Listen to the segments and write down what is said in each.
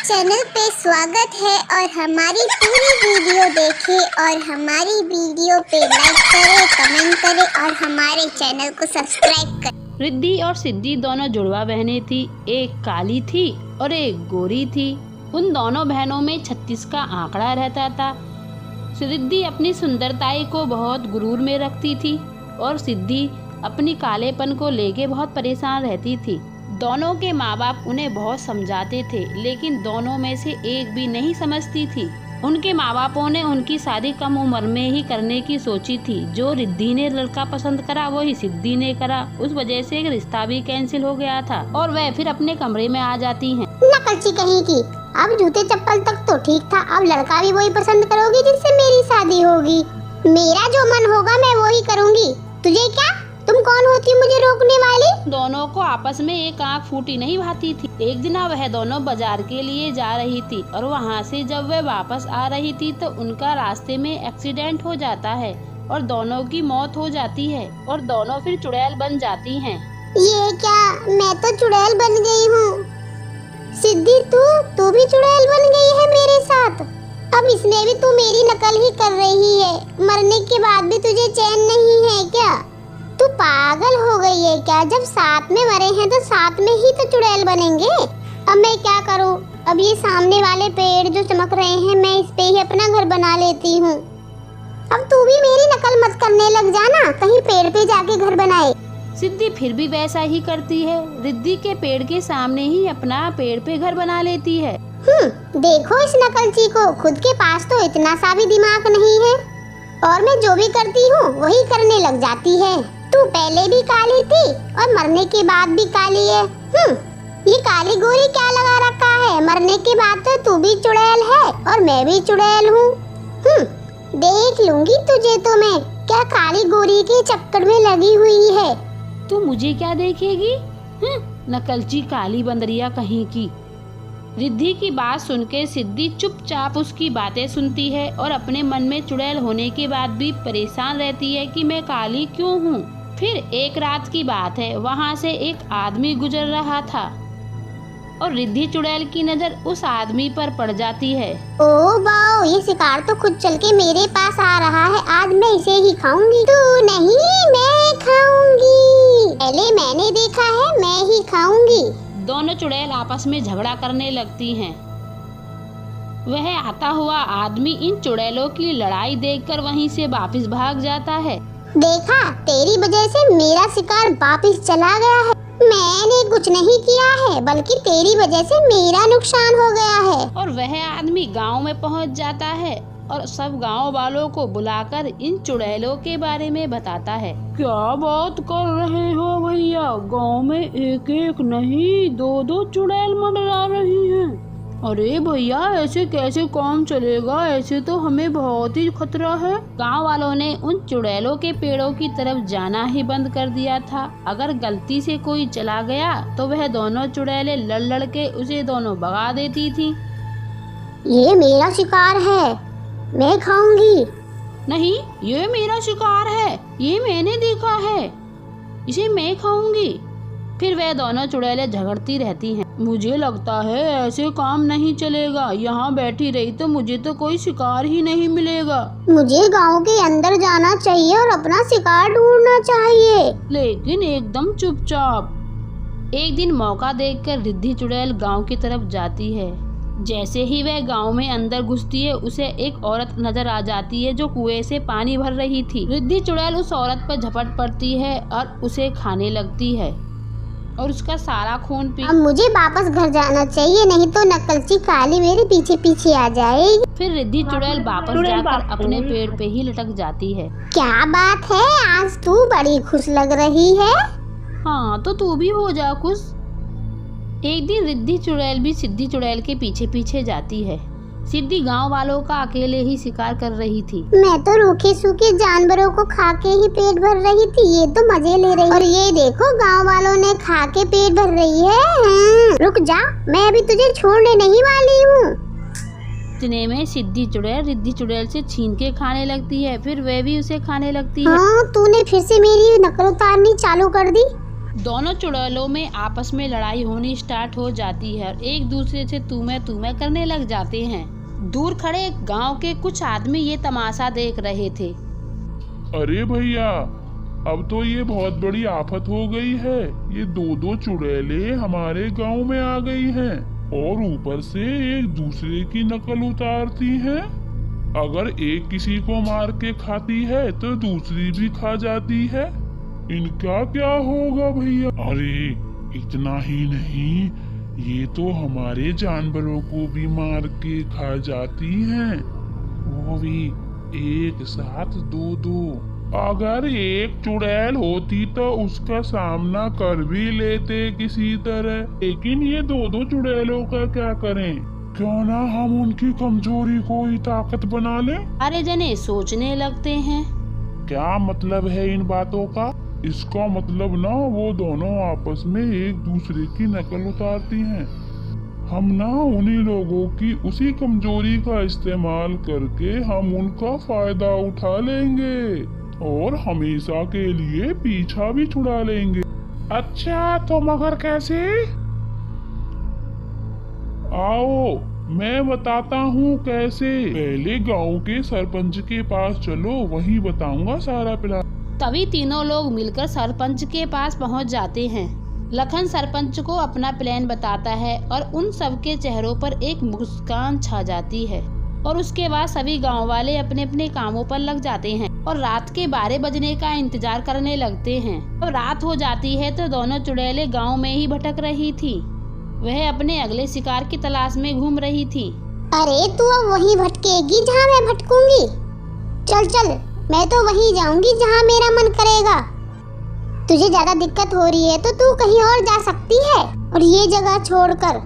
Channel पे स्वागत है और हमारी पूरी वीडियो देखें और हमारी वीडियो पे लाइक करें, कमेंट करें और हमारे चैनल को सब्सक्राइब करें। रिद्धि और सिद्धि दोनों जुड़वा बहनें थी। एक काली थी और एक गोरी थी। उन दोनों बहनों में 36 का आंकड़ा रहता था। रिद्धि अपनी सुंदरताई को बहुत गुरूर में रखती थी और सिद्धि अपनी कालेपन को लेके बहुत परेशान रहती थी। दोनों के माँ बाप उन्हें बहुत समझाते थे, लेकिन दोनों में से एक भी नहीं समझती थी। उनके माँ बापों ने उनकी शादी कम उम्र में ही करने की सोची थी। जो रिद्धि ने लड़का पसंद करा वही सिद्धि ने करा। उस वजह से एक रिश्ता भी कैंसिल हो गया था और वह फिर अपने कमरे में आ जाती हैं। नकलची कहीं की, अब जूते चप्पल तक तो ठीक था, अब लड़का भी वही पसंद करोगी जिससे मेरी शादी होगी। मेरा जो मन होगा मैं वही करूँगी। तुझे क्या, तुम कौन होती हो मुझे रोकने वाली? दोनों को आपस में एक आंख फूटी नहीं भाती थी। एक दिन वह दोनों बाजार के लिए जा रही थी और वहाँ से जब वह वापस आ रही थी तो उनका रास्ते में एक्सीडेंट हो जाता है और दोनों की मौत हो जाती है और दोनों फिर चुड़ैल बन जाती हैं। ये क्या, मैं तो चुड़ैल बन गई हूँ। सिद्धि तू भी चुड़ैल बन गई है मेरे साथ। अब इसमें भी तू मेरी नकल ही कर रही है। मरने के बाद भी तुझे चैन नहीं है क्या? तू पागल हो गई है क्या? जब साथ में मरे हैं तो साथ में ही तो चुड़ैल बनेंगे। अब मैं क्या करूं? अब ये सामने वाले पेड़ जो चमक रहे हैं मैं इस पे ही अपना घर बना लेती हूँ। अब तू भी मेरी नकल मत करने लग जाना, कहीं पेड़ पे जाके घर बनाए। सिद्धि फिर भी वैसा ही करती है। रिद्धि के पेड़ के सामने ही अपना पेड़ पे घर बना लेती है। देखो इस नकलची को, खुद के पास तो इतना सा भी दिमाग नहीं है और मैं जो भी करती हूँ वही करने लग जाती है। तू पहले भी काली थी और मरने के बाद भी काली है। ये काली गोरी क्या लगा रखा है? मरने के बाद तो तू भी चुड़ैल है और मैं भी चुड़ैल हूँ। देख लूंगी तुझे तो मैं, क्या काली गोरी के चक्कर में लगी हुई है। तू मुझे क्या देखेगी? नकलची काली बंदरिया कहीं की। रिद्धि की बात सुनकर सिद्धि चुपचाप उसकी बातें सुनती है और अपने मन में चुड़ैल होने के बाद भी परेशान रहती है कि मैं काली क्यों हूँ। फिर एक रात की बात है, वहाँ से एक आदमी गुजर रहा था और रिद्धि चुड़ैल की नजर उस आदमी पर पड़ जाती है। ओ वाओ, ये शिकार तो खुद चल के मेरे पास आ रहा है। आज मैं इसे ही खाऊंगी। तू नहीं, मैं खाऊंगी। पहले मैंने देखा है, मैं ही खाऊंगी। दोनों चुड़ैल आपस में झगड़ा करने लगती हैं। वह आता हुआ आदमी इन चुड़ैलों की लड़ाई देखकर वहीं से वापस भाग जाता है। देखा, तेरी वजह से मेरा शिकार वापस चला गया है। मैंने कुछ नहीं किया है, बल्कि तेरी वजह से मेरा नुकसान हो गया है। और वह आदमी गांव में पहुंच जाता है और सब गांव वालों को बुलाकर इन चुड़ैलों के बारे में बताता है। क्या बात कर रहे हो भैया, गांव में एक एक नहीं दो चुड़ैल मंडरा रही हैं। अरे भैया, ऐसे कैसे काम चलेगा? ऐसे तो हमें बहुत ही खतरा है। गांव वालों ने उन चुड़ैलों के पेड़ों की तरफ जाना ही बंद कर दिया था। अगर गलती से कोई चला गया तो वह दोनों चुड़ैलें लड़ के उसे दोनों भगा देती थी। ये मेरा शिकार है, मैं खाऊंगी। नहीं, ये मेरा शिकार है, ये मैंने देखा है, इसे मैं खाऊंगी। फिर वह दोनों चुड़ैलें झगड़ती रहती हैं। मुझे लगता है ऐसे काम नहीं चलेगा। यहाँ बैठी रही तो मुझे तो कोई शिकार ही नहीं मिलेगा। मुझे गांव के अंदर जाना चाहिए और अपना शिकार ढूंढना चाहिए, लेकिन एकदम चुपचाप। एक दिन मौका देखकर रिद्धि चुड़ैल गांव की तरफ जाती है। जैसे ही वह गांव में अंदर घुसती है उसे एक औरत नजर आ जाती है जो कुएं से पानी भर रही थी। रिद्धि चुड़ैल उस औरत पर झपट पड़ती है और उसे खाने लगती है और उसका सारा खून पी। अब मुझे वापस घर जाना चाहिए, नहीं तो नकलची काली मेरे पीछे पीछे आ जाएगी। फिर रिद्धि चुड़ैल वापस जाकर अपने पेड़ पे ही लटक जाती है। क्या बात है, आज तू बड़ी खुश लग रही है। हाँ, तो तू भी हो जा खुश। एक दिन रिद्धि चुड़ैल भी सिद्धि चुड़ैल के पीछे पीछे जाती है। सिद्धि गांव वालों का अकेले ही शिकार कर रही थी। मैं तो रूखे सूखे जानवरों को खा के ही पेट भर रही थी, ये तो मजे ले रही। और ये देखो, गांव वालों ने खा के पेट भर रही है। रुक जा, मैं अभी तुझे छोड़ने नहीं वाली हूँ। इतने में सिद्धि चुड़ैल रिद्धि चुड़ैल से छीन के खाने लगती है। फिर वह भी उसे खाने लगती है। हाँ, तूने फिर से मेरी नकल उतारनी चालू कर दी। दोनों चुड़ैलों में आपस में लड़ाई होनी स्टार्ट हो जाती है और एक दूसरे से तू मैं करने लग जाते हैं। दूर खड़े गांव के कुछ आदमी ये तमाशा देख रहे थे। अरे भैया, अब तो ये बहुत बड़ी आफत हो गई है। ये दो चुड़ैले हमारे गांव में आ गई हैं और ऊपर से एक दूसरे की नकल उतारती हैं। अगर एक किसी को मार के खाती है तो दूसरी भी खा जाती है। इनका क्या होगा भैया? अरे इतना ही नहीं, ये तो हमारे जानवरों को भी मार के खा जाती हैं, वो भी एक साथ दो। अगर एक चुड़ैल होती तो उसका सामना कर भी लेते किसी तरह, लेकिन ये दो चुड़ैलों का क्या करें? क्यों ना हम उनकी कमजोरी को ही ताकत बना लें? अरे जने सोचने लगते हैं। क्या मतलब है इन बातों का? इसका मतलब ना वो दोनों आपस में एक दूसरे की नकल उतारती हैं। हम ना उन्हीं लोगों की उसी कमजोरी का इस्तेमाल करके हम उनका फायदा उठा लेंगे और हमेशा के लिए पीछा भी छुड़ा लेंगे। अच्छा, तो मगर कैसे? आओ मैं बताता हूँ कैसे। पहले गांव के सरपंच के पास चलो, वहीं बताऊंगा सारा प्लान। तभी तीनों लोग मिलकर सरपंच के पास पहुंच जाते हैं। लखन सरपंच को अपना प्लान बताता है और उन सबके चेहरों पर एक मुस्कान छा जाती है और उसके बाद सभी गांव वाले अपने अपने कामों पर लग जाते हैं और रात के 12 बजने का इंतजार करने लगते हैं। अब रात हो जाती है तो दोनों चुड़ैलें गांव में ही भटक रही थी। वह अपने अगले शिकार की तलाश में घूम रही थी। अरे तू अब वहीं भटकेगी जहाँ मैं भटकूंगी। चल मैं तो वहीं जाऊंगी जहाँ मेरा मन करेगा। तुझे ज्यादा दिक्कत हो रही है तो तू कहीं और जा सकती है, और ये जगह छोड़कर।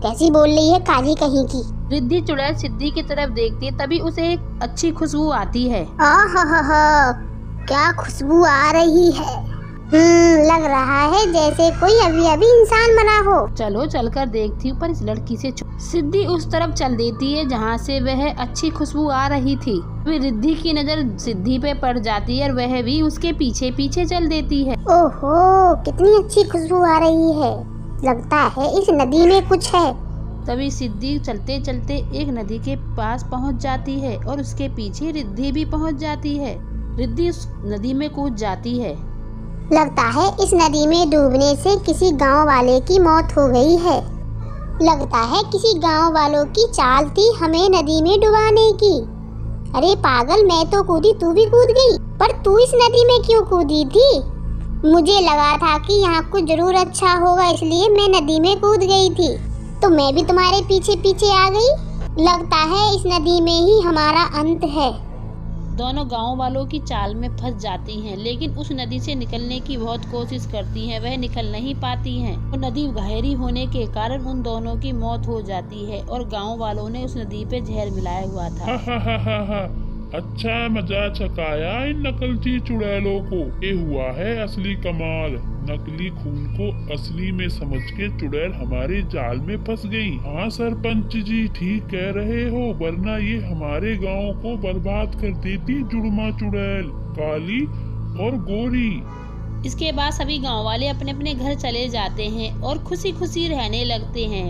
कैसी बोल रही है काली कहीं की। रिद्धि चुड़ैल सिद्धि की तरफ देखती है, तभी उसे एक अच्छी खुशबू आती है। आहा, क्या खुशबू आ रही है। लग रहा है जैसे कोई अभी अभी इंसान बना हो। चलो चलकर देखती हूँ, पर इस लड़की से सिद्धि उस तरफ चल देती है जहाँ से वह अच्छी खुशबू आ रही थी। फिर रिद्धि की नजर सिद्धि पे पड़ जाती है और वह भी उसके पीछे पीछे चल देती है। ओहो, कितनी अच्छी खुशबू आ रही है। लगता है इस नदी में कुछ है। तभी सिद्धि चलते चलते एक नदी के पास पहुँच जाती है और उसके पीछे रिद्धि भी पहुँच जाती है। रिद्धि उस नदी में कूद जाती है। लगता है इस नदी में डूबने से किसी गांव वाले की मौत हो गई है। लगता है किसी गांव वालों की चाल थी हमें नदी में डुबाने की। अरे पागल, मैं तो कूदी, तू भी कूद गई। पर तू इस नदी में क्यों कूदी थी? मुझे लगा था कि यहाँ कुछ जरूर अच्छा होगा, इसलिए मैं नदी में कूद गई थी। तो मैं भी तुम्हारे पीछे पीछे आ गई। लगता है इस नदी में ही हमारा अंत है। दोनों गांव वालों की चाल में फंस जाती हैं, लेकिन उस नदी से निकलने की बहुत कोशिश करती हैं। वह निकल नहीं पाती हैं और नदी गहरी होने के कारण उन दोनों की मौत हो जाती है और गांव वालों ने उस नदी पे जहर मिलाया हुआ था। अच्छा मजा चकाया इन नकलची चुड़ैलों को। ये हुआ है असली कमाल। नकली खून को असली में समझ के चुड़ैल हमारे जाल में फंस गई। हाँ सरपंच जी ठीक कह रहे हो, वरना ये हमारे गांव को बर्बाद कर देती जुड़मा चुड़ैल, काली और गोरी। इसके बाद सभी गांव वाले अपने अपने घर चले जाते हैं और खुशी खुशी रहने लगते हैं।